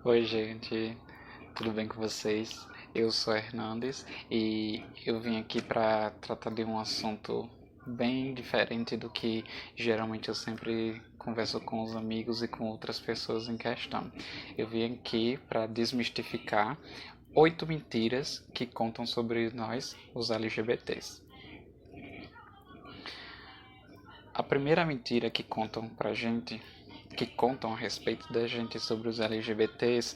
Oi, gente, tudo bem com vocês? Eu sou Hernandes e eu vim aqui para tratar de um assunto bem diferente do que geralmente eu sempre converso com os amigos e com outras pessoas em questão. Eu vim aqui para desmistificar 8 mentiras que contam sobre nós, os LGBTs. A primeira mentira que contam a respeito da gente sobre os LGBTs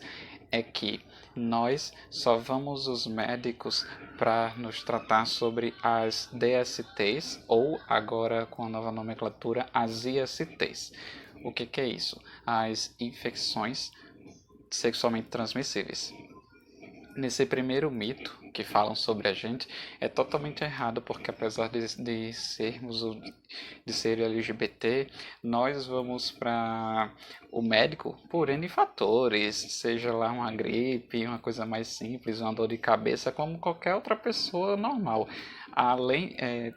é que nós só vamos os médicos para nos tratar sobre as DSTs ou agora com a nova nomenclatura as ISTs. O que é isso? As infecções sexualmente transmissíveis. Nesse primeiro mito que falam sobre a gente é totalmente errado, porque apesar de sermos de ser LGBT, nós vamos para o médico por N fatores, seja lá uma gripe, uma coisa mais simples, uma dor de cabeça, como qualquer outra pessoa normal.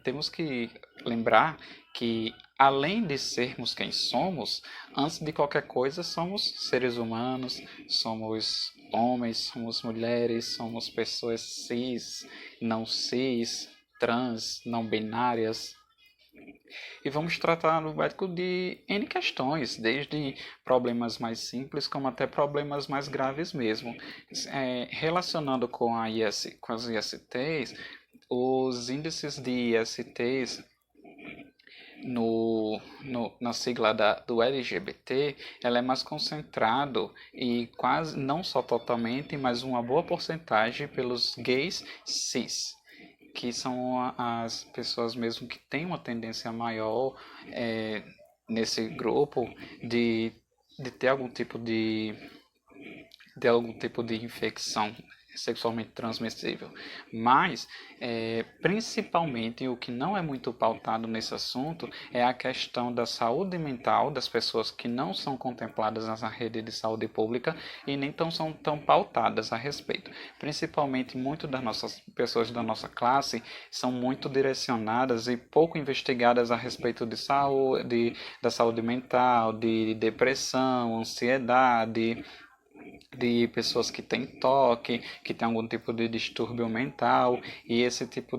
Temos que lembrar que além de sermos quem somos, antes de qualquer coisa somos seres humanos, somos homens, somos mulheres, somos pessoas cis, não cis, trans, não binárias. E vamos tratar no médico de N questões, desde problemas mais simples como até problemas mais graves mesmo. Relacionando com as ISTs, os índices de ISTs na sigla do LGBT, ela é mais concentrado e quase, não só totalmente, mas uma boa porcentagem pelos gays cis, que são as pessoas mesmo que têm uma tendência maior nesse grupo de, de ter algum tipo de infecção sexualmente transmissível. Mas, principalmente, o que não é muito pautado nesse assunto é a questão da saúde mental das pessoas que não são contempladas na rede de saúde pública e nem são tão pautadas a respeito. Principalmente, muitas das nossas pessoas da nossa classe são muito direcionadas e pouco investigadas a respeito da saúde mental, de depressão, ansiedade, de pessoas que têm toque, que têm algum tipo de distúrbio mental, e esse tipo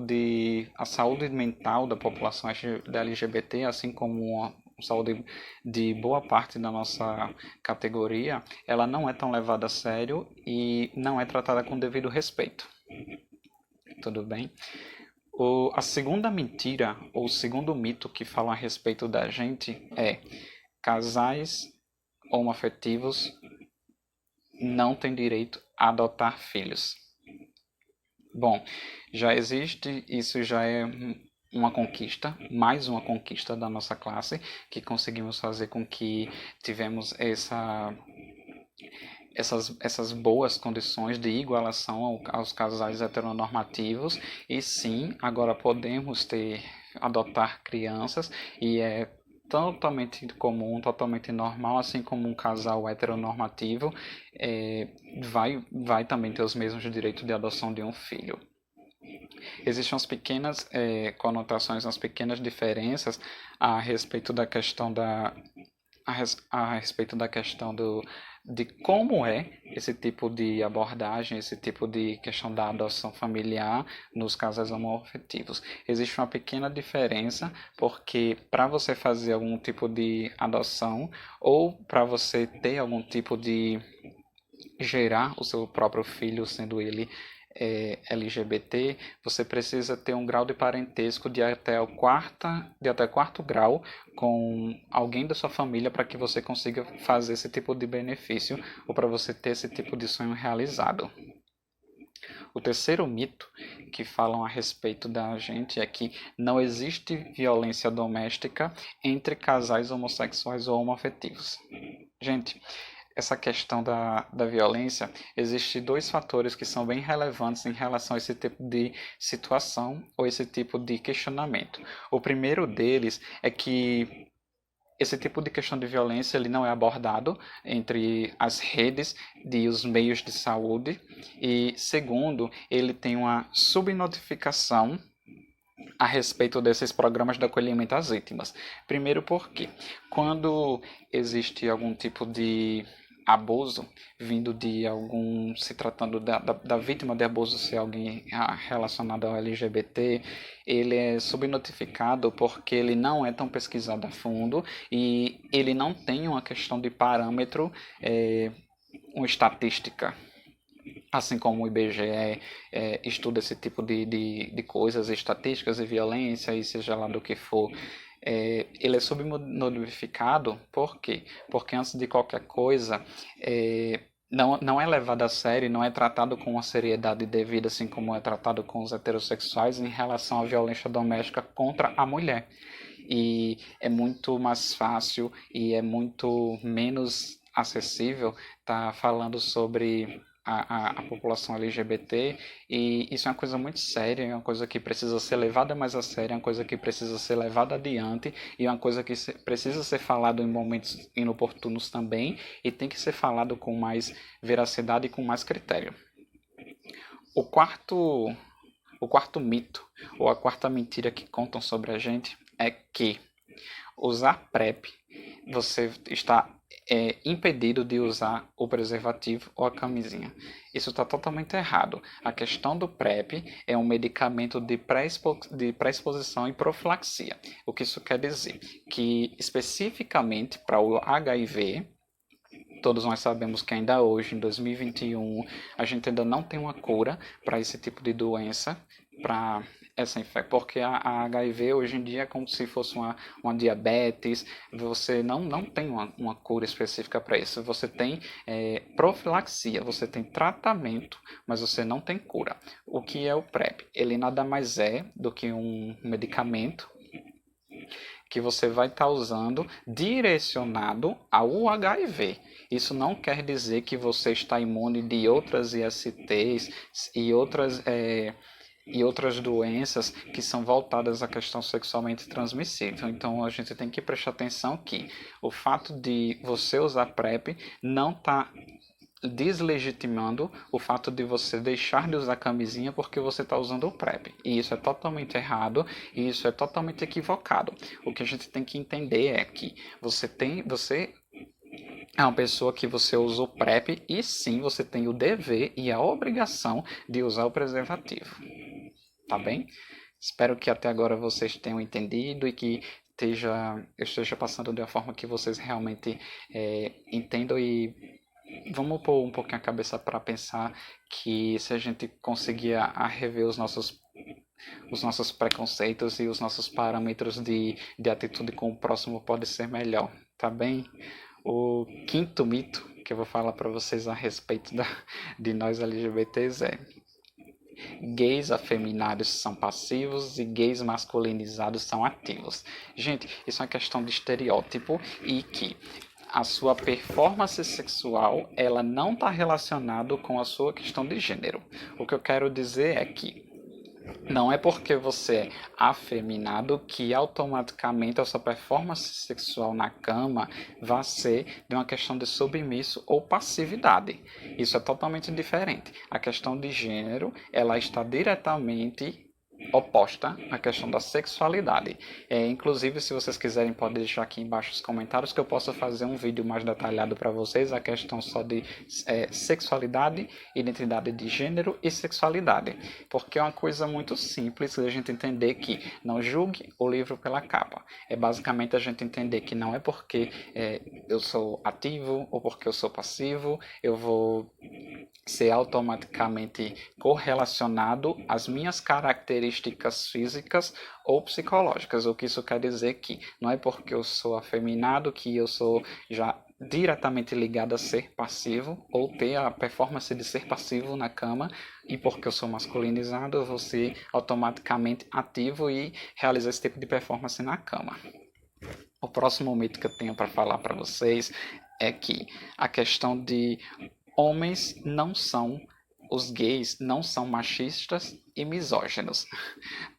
a saúde mental da população da LGBT, assim como a saúde de boa parte da nossa categoria, ela não é tão levada a sério e não é tratada com devido respeito. Tudo bem? A segunda mentira, ou o segundo mito que fala a respeito da gente é: casais homoafetivos não têm direito a adotar filhos. Bom, isso já é uma conquista, mais uma conquista da nossa classe, que conseguimos fazer com que tivemos essas boas condições de igualação aos casais heteronormativos, e sim, agora podemos adotar crianças, e é totalmente comum, totalmente normal, assim como um casal heteronormativo vai também ter os mesmos direitos de adoção de um filho. Existem umas pequenas conotações, umas pequenas diferenças a respeito da questão a respeito da questão de como é esse tipo de abordagem, esse tipo de questão da adoção familiar nos casais homoafetivos. Existe uma pequena diferença, porque para você fazer algum tipo de adoção ou para você ter algum tipo de gerar o seu próprio filho, sendo ele LGBT, você precisa ter um grau de parentesco de até quarto grau com alguém da sua família para que você consiga fazer esse tipo de benefício ou para você ter esse tipo de sonho realizado. O terceiro mito que falam a respeito da gente é que não existe violência doméstica entre casais homossexuais ou homoafetivos. Gente, essa questão da violência, existem dois fatores que são bem relevantes em relação a esse tipo de situação ou esse tipo de questionamento. O primeiro deles é que esse tipo de questão de violência ele não é abordado entre as redes e os meios de saúde, e segundo, ele tem uma subnotificação a respeito desses programas de acolhimento às vítimas. Primeiro porque quando existe algum tipo abuso vindo de algum, se tratando da vítima de abuso ser alguém relacionado ao LGBT, ele é subnotificado porque ele não é tão pesquisado a fundo e ele não tem uma questão de parâmetro, uma estatística. Assim como o IBGE estuda esse tipo de coisas, estatísticas de violência e seja lá do que for, ele é subnotificado. Por quê? Porque antes de qualquer coisa, não é levado a sério, não é tratado com uma seriedade devida, assim como é tratado com os heterossexuais em relação à violência doméstica contra a mulher. E é muito mais fácil e é muito menos acessível estar falando sobre a população LGBT, e isso é uma coisa muito séria, é uma coisa que precisa ser levada mais a sério, é uma coisa que precisa ser levada adiante e é uma coisa que precisa ser falado em momentos inoportunos também e tem que ser falado com mais veracidade e com mais critério. O quarto, o quarto mito, ou a quarta mentira que contam sobre a gente é que usar PrEP, você está impedido de usar o preservativo ou a camisinha. Isso está totalmente errado. A questão do PrEP é um medicamento de pré-exposição e profilaxia. O que isso quer dizer? Que especificamente para o HIV, todos nós sabemos que ainda hoje, em 2021, a gente ainda não tem uma cura para esse tipo de doença, para essa infecção, porque a HIV hoje em dia é como se fosse uma diabetes, você não tem uma cura específica para isso, você tem profilaxia, você tem tratamento, mas você não tem cura. O que é o PrEP? Ele nada mais é do que um medicamento que você vai estar usando direcionado ao HIV. Isso não quer dizer que você está imune de outras ISTs e outras doenças que são voltadas à questão sexualmente transmissível. Então a gente tem que prestar atenção que o fato de você usar PrEP não está deslegitimando o fato de você deixar de usar camisinha porque você está usando o PrEP. E isso é totalmente errado e isso é totalmente equivocado. O que a gente tem que entender é que você é uma pessoa que você usa o PrEP e sim, você tem o dever e a obrigação de usar o preservativo. Tá bem? Espero que até agora vocês tenham entendido e que eu esteja passando de uma forma que vocês realmente entendam e vamos pôr um pouquinho a cabeça para pensar que se a gente conseguir rever os nossos preconceitos e os nossos parâmetros de atitude com o próximo pode ser melhor, tá bem? O quinto mito que eu vou falar para vocês a respeito de nós LGBTs é: gays afeminados são passivos e gays masculinizados são ativos. Gente, isso é uma questão de estereótipo e que a sua performance sexual ela não está relacionada com a sua questão de gênero. O que eu quero dizer é que não é porque você é afeminado que automaticamente a sua performance sexual na cama vai ser de uma questão de submisso ou passividade. Isso é totalmente diferente. A questão de gênero ela está diretamente oposta à questão da sexualidade. Inclusive, se vocês quiserem, pode deixar aqui embaixo os comentários que eu possa fazer um vídeo mais detalhado para vocês, a questão só de sexualidade, identidade de gênero e sexualidade. Porque é uma coisa muito simples a gente entender que não julgue o livro pela capa. É basicamente a gente entender que não é porque eu sou ativo ou porque eu sou passivo, eu vou ser automaticamente correlacionado às minhas características físicas ou psicológicas. O que isso quer dizer que não é porque eu sou afeminado que eu sou já diretamente ligado a ser passivo ou ter a performance de ser passivo na cama, e porque eu sou masculinizado eu vou ser automaticamente ativo e realizar esse tipo de performance na cama. O próximo mito que eu tenho para falar para vocês é que a questão de os gays não são machistas e misóginos.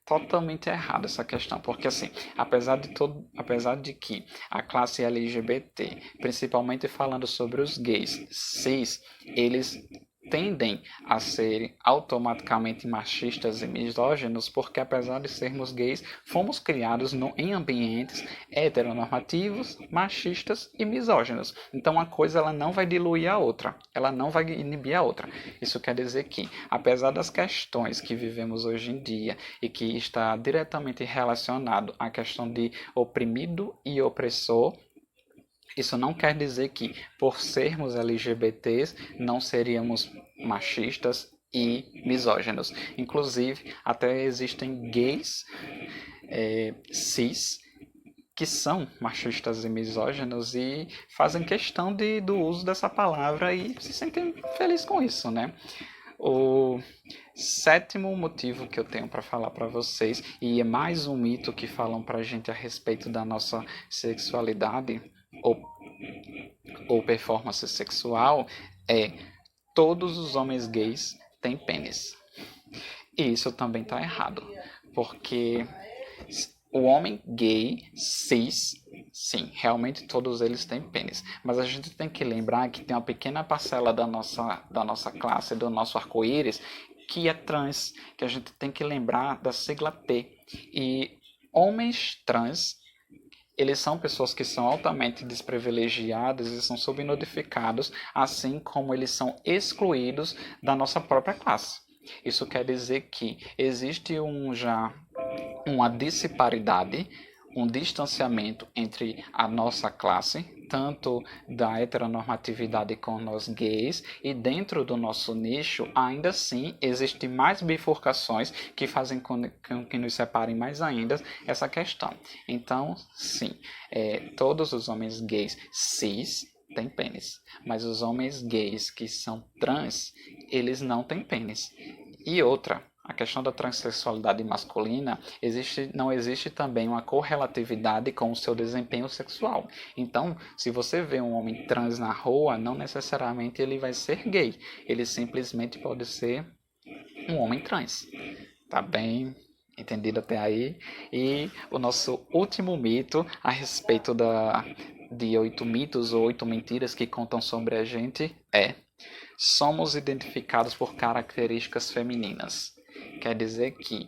Totalmente errado essa questão, porque assim, apesar de que a classe LGBT, principalmente falando sobre os gays cis, eles tendem a ser automaticamente machistas e misóginos, porque apesar de sermos gays, fomos criados em ambientes heteronormativos, machistas e misóginos. Então a coisa ela não vai diluir a outra, ela não vai inibir a outra. Isso quer dizer que, apesar das questões que vivemos hoje em dia e que está diretamente relacionado à questão de oprimido e opressor, isso não quer dizer que, por sermos LGBTs, não seríamos machistas e misóginos. Inclusive, até existem gays cis que são machistas e misóginos e fazem questão do uso dessa palavra e se sentem felizes com isso, né? O sétimo motivo que eu tenho para falar para vocês, e é mais um mito que falam para a gente a respeito da nossa sexualidade ou performance sexual, é: todos os homens gays têm pênis. E isso também está errado, porque o homem gay, cis, sim, realmente todos eles têm pênis. Mas a gente tem que lembrar que tem uma pequena parcela da nossa classe, do nosso arco-íris, que é trans, que a gente tem que lembrar da sigla T. E homens trans, eles são pessoas que são altamente desprivilegiadas e são subnotificados, assim como eles são excluídos da nossa própria classe. Isso quer dizer que existe uma disparidade, um distanciamento entre a nossa classe, tanto da heteronormatividade com nós gays, e dentro do nosso nicho, ainda assim, existem mais bifurcações que fazem com que nos separem mais ainda essa questão. Então, sim, todos os homens gays cis têm pênis, mas os homens gays que são trans, eles não têm pênis. E outra, a questão da transexualidade masculina, não existe também uma correlatividade com o seu desempenho sexual. Então, se você vê um homem trans na rua, não necessariamente ele vai ser gay. Ele simplesmente pode ser um homem trans. Tá bem entendido até aí? E o nosso último mito a respeito de 8 mitos ou 8 mentiras que contam sobre a gente é: somos identificados por características femininas. Quer dizer que,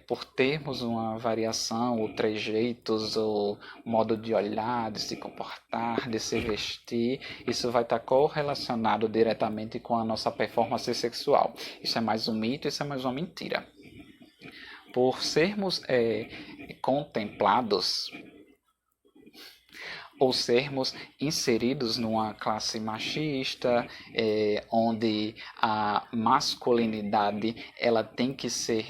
por termos uma variação, ou trejeitos, ou modo de olhar, de se comportar, de se vestir, isso vai estar correlacionado diretamente com a nossa performance sexual. Isso é mais um mito, isso é mais uma mentira. Por sermos contemplados ou sermos inseridos numa classe machista, onde a masculinidade ela tem que ser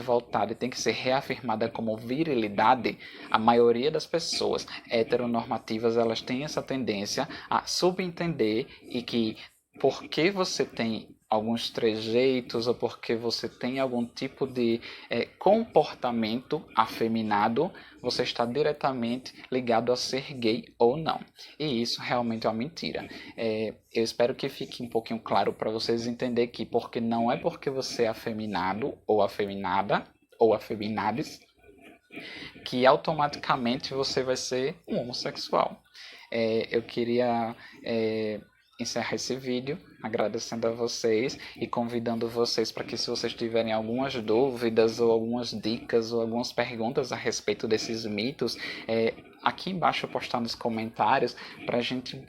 voltada, tem que ser reafirmada como virilidade. A maioria das pessoas heteronormativas, elas têm essa tendência a subentender e que, porque você tem alguns trejeitos ou porque você tem algum tipo de comportamento afeminado, você está diretamente ligado a ser gay ou não. E isso realmente é uma mentira. Eu espero que fique um pouquinho claro para vocês entenderem que porque não é porque você é afeminado ou afeminada ou afeminades que automaticamente você vai ser um homossexual. Eu queria encerrar esse vídeo agradecendo a vocês e convidando vocês para que, se vocês tiverem algumas dúvidas ou algumas dicas ou algumas perguntas a respeito desses mitos, aqui embaixo postar nos comentários para a gente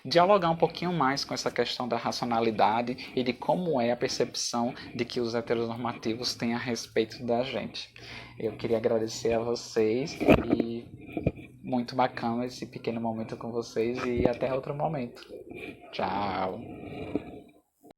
dialogar um pouquinho mais com essa questão da racionalidade e de como é a percepção de que os heteronormativos têm a respeito da gente. Eu queria agradecer a vocês e muito bacana esse pequeno momento com vocês e até outro momento. Tchau!